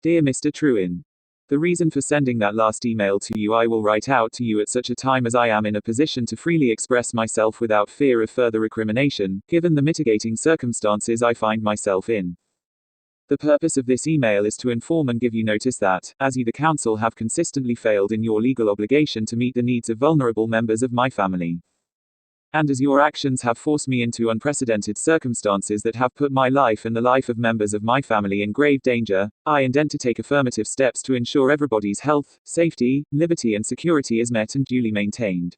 Dear Mr. Truin, the reason for sending that last email to you I will write out to you at such a time as I am in a position to freely express myself without fear of further recrimination, given the mitigating circumstances I find myself in. The purpose of this email is to inform and give you notice that, as you the council have consistently failed in your legal obligation to meet the needs of vulnerable members of my family. And as your actions have forced me into unprecedented circumstances that have put my life and the life of members of my family in grave danger, I intend to take affirmative steps to ensure everybody's health, safety, liberty and security is met and duly maintained.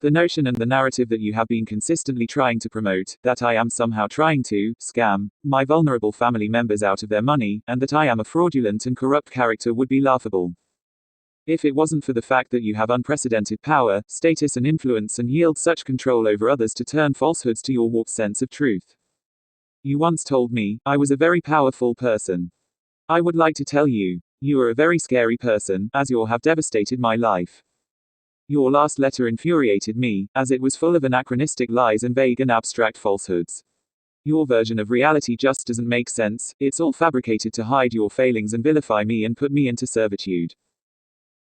The notion and the narrative that you have been consistently trying to promote, that I am somehow trying to scam my vulnerable family members out of their money, and that I am a fraudulent and corrupt character would be laughable. If it wasn't for the fact that you have unprecedented power, status and influence and yield such control over others to turn falsehoods to your warped sense of truth. You once told me, I was a very powerful person. I would like to tell you, you are a very scary person, as you have devastated my life. Your last letter infuriated me, as it was full of anachronistic lies and vague and abstract falsehoods. Your version of reality just doesn't make sense, it's all fabricated to hide your failings and vilify me and put me into servitude.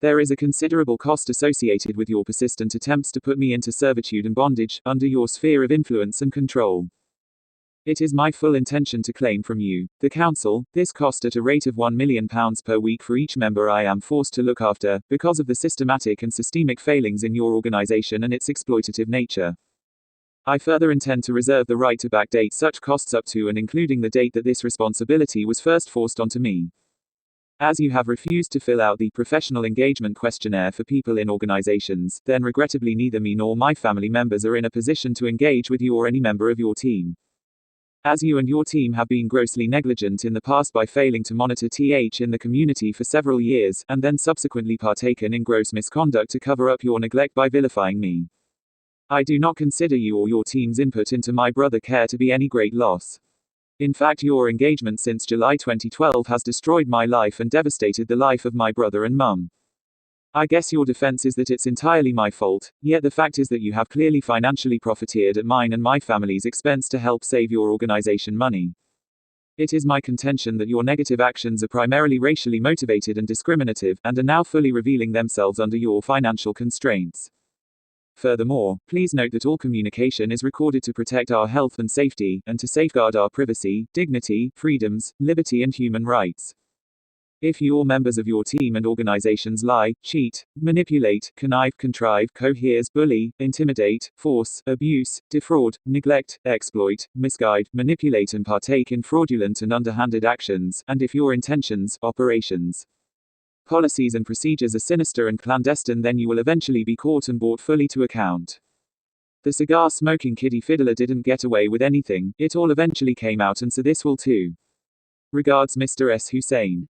There is a considerable cost associated with your persistent attempts to put me into servitude and bondage, under your sphere of influence and control. It is my full intention to claim from you, the Council, this cost at a rate of £1 million per week for each member I am forced to look after, because of the systematic and systemic failings in your organization and its exploitative nature. I further intend to reserve the right to backdate such costs up to and including the date that this responsibility was first forced onto me. As you have refused to fill out the professional engagement questionnaire for people in organizations, then regrettably neither me nor my family members are in a position to engage with you or any member of your team. As you and your team have been grossly negligent in the past by failing to monitor TH in the community for several years, and then subsequently partaken in gross misconduct to cover up your neglect by vilifying me. I do not consider you or your team's input into my brother care to be any great loss. In fact, your engagement since July 2012 has destroyed my life and devastated the life of my brother and mum. I guess your defense is that it's entirely my fault, yet the fact is that you have clearly financially profiteered at mine and my family's expense to help save your organization money. It is my contention that your negative actions are primarily racially motivated and discriminative, and are now fully revealing themselves under your financial constraints. Furthermore, please note that all communication is recorded to protect our health and safety, and to safeguard our privacy, dignity, freedoms, liberty and human rights. If you or members of your team and organizations lie, cheat, manipulate, connive, contrive, coheres, bully, intimidate, force, abuse, defraud, neglect, exploit, misguide, manipulate and partake in fraudulent and underhanded actions, and if your intentions, operations, policies and procedures are sinister and clandestine, then you will eventually be caught and brought fully to account. The cigar-smoking kiddie fiddler didn't get away with anything, it all eventually came out and so this will too. Regards Mr. S. Hussein.